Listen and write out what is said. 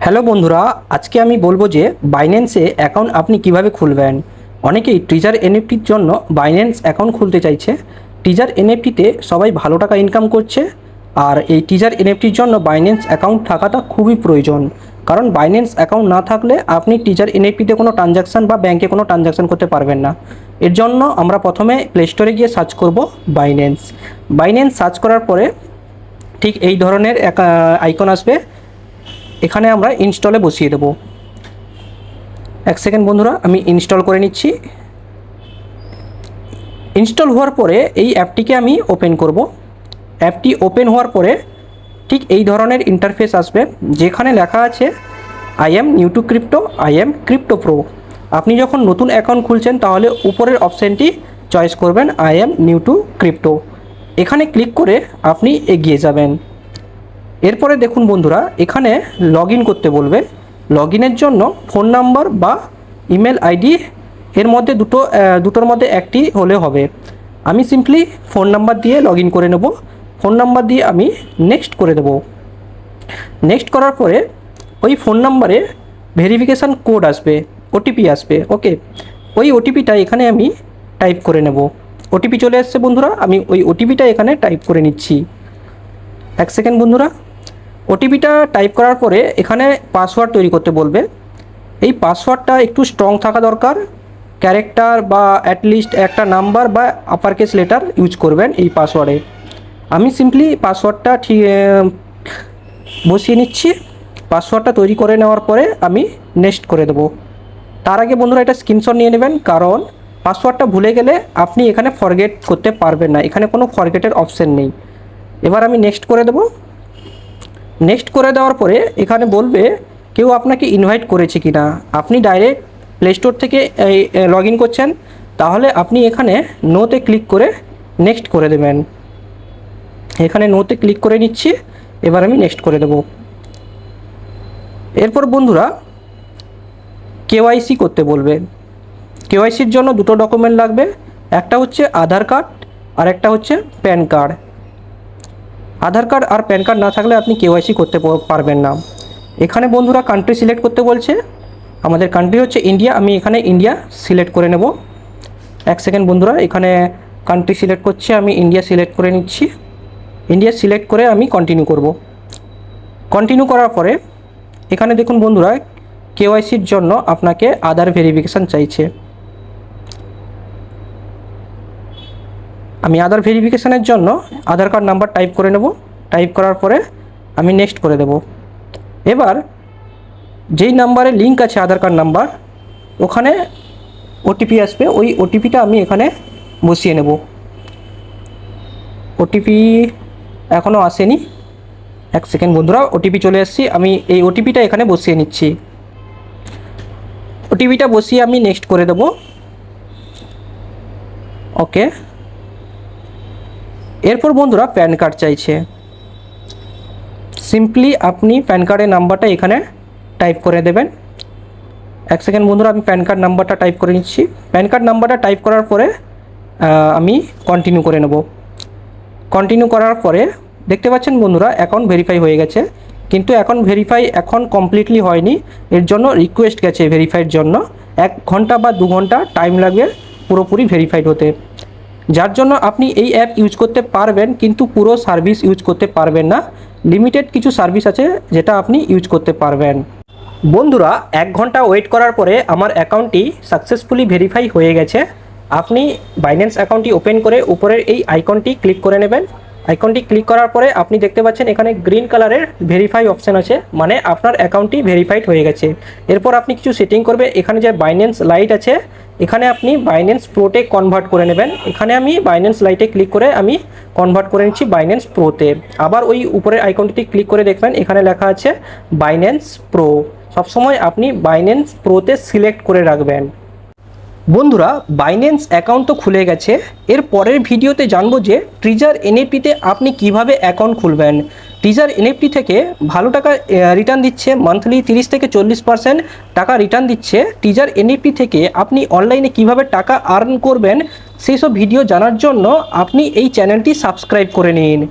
Hello বন্ধুরা, আজকে আমি বলবো যে বাইন্যান্সে অ্যাকাউন্ট আপনি কিভাবে খুলবেন। অনেকেই ট্রিজার এনএফটির জন্য বাইন্যান্স অ্যাকাউন্ট খুলতে চাইছে। ট্রিজার এনএফটিতে সবাই ভালো টাকা ইনকাম করছে, আর এই ট্রিজার এনএফটির জন্য বাইন্যান্স অ্যাকাউন্ট থাকাটা খুবই প্রয়োজন। কারণ বাইন্যান্স অ্যাকাউন্ট না থাকলে আপনি ট্রিজার এনএফটিতে কোনো ট্রানজাকশান বা ব্যাংকে কোনো ট্রানজাকশান করতে পারবেন না। এর জন্য আমরা প্রথমে প্লে স্টোরে গিয়ে সার্চ করব বাইন্যান্স। বাইন্যান্স সার্চ করার পরে ঠিক এই ধরনের আইকন আসবে, এখানে আমরা ইনস্টলে বসিয়ে দেব। এক সেকেন্ড বন্ধুরা, আমি ইনস্টল করে নিচ্ছি। ইনস্টল হওয়ার পরে এই অ্যাপটিকে আমি ওপেন করব। অ্যাপটি ওপেন হওয়ার পরে ঠিক এই ধরনের ইন্টারফেস আসবে, যেখানে লেখা আছে I am new two crypto, I am crypto pro. আপনি যখন নতুন অ্যাকাউন্ট খুলছেন তাহলে উপরের অপশানটি চয়েস করবেন I am new two crypto. এখানে ক্লিক করে আপনি এগিয়ে যাবেন। এরপরে দেখুন বন্ধুরা, এখানে লগ ইন করতে বলবে। লগ ইনের জন্য ফোন নাম্বার বা ইমেল আইডি এর মধ্যে দুটোর মধ্যে একটি হলে হবে। আমি সিম্পলি ফোন নাম্বার দিয়ে লগ ইন করে নেব। ফোন নাম্বার দিয়ে আমি নেক্সট করে দেব। নেক্সট করার পরে ওই ফোন নাম্বারে ভেরিফিকেশান কোড আসবে, ওটিপি আসবে। ওকে, ওই ওটিপিটা এখানে আমি টাইপ করে নেব। ওটিপি চলে আসছে বন্ধুরা, আমি ওই ওটিপিটা এখানে টাইপ করে নিচ্ছি। এক সেকেন্ড বন্ধুরা, ওটিপিটা টাইপ করার পরে এখানে পাসওয়ার্ড তৈরি করতে বলবে। এই পাসওয়ার্ডটা একটু স্ট্রং থাকা দরকার। ক্যারেক্টার বা অ্যাটলিস্ট একটা নাম্বার বা আপার কেস লেটার ইউজ করবেন এই পাসওয়ার্ডে। আমি সিম্পলি পাসওয়ার্ডটা ঠিক বসিয়ে নিচ্ছি। পাসওয়ার্ডটা তৈরি করে নেওয়ার পরে আমি নেক্সট করে দেবো। তার আগে বন্ধুরা এটা স্ক্রিনশট নিয়ে নেবেন, কারণ পাসওয়ার্ডটা ভুলে গেলে আপনি এখানে ফরগেট করতে পারবেন না। এখানে কোনো ফরগেটের অপশান নেই। এবার আমি নেক্সট করে দেবো। নেক্সট করে দেওয়ার পরে এখানে বলবে কেউ আপনাকে ইনভাইট করেছে কি না। আপনি ডাইরেক্ট প্লে স্টোর থেকে লগ ইন করছেন, তাহলে আপনি এখানে নোতে ক্লিক করে নেক্সট করে দেবেন। এখানে নোতে ক্লিক করে নিচ্ছি। এবার আমি নেক্সট করে দেব। এরপর বন্ধুরা কেওয়াইসি করতে বলবে। কেওয়াইসির জন্য দুটো ডকুমেন্ট লাগবে, একটা হচ্ছে আধার কার্ড আর একটা হচ্ছে প্যান কার্ড। আধার কার্ড আর প্যান কার্ড না থাকলে আপনি কেওয়াইসি করতে পারবেন না। এখানে বন্ধুরা কান্ট্রি সিলেক্ট করতে বলছে। আমাদের কান্ট্রি হচ্ছে ইন্ডিয়া, আমি এখানে ইন্ডিয়া সিলেক্ট করে নেব। এক সেকেন্ড বন্ধুরা, এখানে কান্ট্রি সিলেক্ট করছি, আমি ইন্ডিয়া সিলেক্ট করে নিচ্ছি। ইন্ডিয়া সিলেক্ট করে আমি কন্টিনিউ করব। কন্টিনিউ করার পরে এখানে দেখুন বন্ধুরা, কেওয়াইসির জন্য আপনাকে আধার ভেরিফিকেশান চাইছে। আমি আধার ভেরিফিকেশানের জন্য আধার কার্ড নাম্বার টাইপ করে নেব। টাইপ করার পরে আমি নেক্সট করে দেব। এবার যেই নাম্বারে লিঙ্ক আছে আধার কার্ড নাম্বার, ওখানে ওটিপি আসবে। ওই ওটিপিটা আমি এখানে বসিয়ে নেব। ওটিপি এখনও আসেনি। এক সেকেন্ড বন্ধুরা, ওটিপি চলে আসছি, আমি এই ওটিপিটা এখানে বসিয়ে নিচ্ছি। ওটিপিটা বসিয়ে আমি নেক্সট করে দেব। ওকে, এরপর বন্ধুরা প্যান কার্ড চাইছে। সিম্পলি আপনি প্যান কার্ডের নাম্বারটা এখানে টাইপ করে দেবেন। এক সেকেন্ড বন্ধুরা, আমি প্যান কার্ড নাম্বারটা টাইপ করে নিচ্ছি। প্যান কার্ড নাম্বারটা টাইপ করার পরে আমি কন্টিনিউ করে নেব। কন্টিনিউ করার পরে দেখতে পাচ্ছেন বন্ধুরা অ্যাকাউন্ট ভেরিফাই হয়ে গেছে, কিন্তু অ্যাকাউন্ট ভেরিফাই এখন কমপ্লিটলি হয়নি। এর জন্য রিকোয়েস্ট গেছে ভেরিফাইয়ের জন্য। 1 ঘন্টা বা 2 ঘন্টা টাইম লাগবে পুরোপুরি ভেরিফাইড হতে, যার জন্য আপনি এই অ্যাপ ইউজ করতে পারবেন, কিন্তু পুরো সার্ভিস ইউজ করতে পারবেন না। লিমিটেড কিছু সার্ভিস আছে যেটা আপনি ইউজ করতে পারবেন। বন্ধুরা 1 ঘন্টা ওয়েট করার পরে আমার অ্যাকাউন্টটি সাকসেসফুলি ভেরিফাই হয়ে গেছে। আপনি বাইন্যান্স অ্যাকাউন্টটি ওপেন করে উপরের এই আইকনটি ক্লিক করে নেবেন। আইকনটি ক্লিক করার পরে আপনি দেখতে পাচ্ছেন এখানে গ্রিন কালারের ভেরিফাই অপশান আছে, মানে আপনার অ্যাকাউন্টটি ভেরিফাইড হয়ে গেছে। এরপর আপনি কিছু সেটিং করবে। এখানে যে বাইন্যান্স লাইট আছে, এখানে আপনি বাইন্যান্স প্রোতে কনভার্ট করে নেবেন। এখানে আমি বাইন্যান্স লাইটে ক্লিক করে আমি কনভার্ট করে নিচ্ছি বাইন্যান্স প্রোতে। আবার ওই উপরের আইকনটিতে ক্লিক করে দেখবেন এখানে লেখা আছে বাইন্যান্স প্রো। সবসময় আপনি বাইন্যান্স প্রোতে সিলেক্ট করে রাখবেন। বন্ধুরা বাইন্যান্স অ্যাকাউন্ট তো খুলে গেছে। এর পরের ভিডিওতে জানবো যে ট্রিজার এনএফটিতে আপনি কিভাবে অ্যাকাউন্ট খুলবেন। ট্রিজার এনএফটি থেকে ভালো টাকা রিটার্ন দিচ্ছে, মান্থলি 30 থেকে 40% টাকা রিটার্ন দিচ্ছে। ট্রিজার এনএফটি থেকে আপনি অনলাইনে কিভাবে টাকা আর্ন করবেন সেই সব ভিডিও জানার জন্য আপনি এই চ্যানেলটি সাবস্ক্রাইব করে নিন।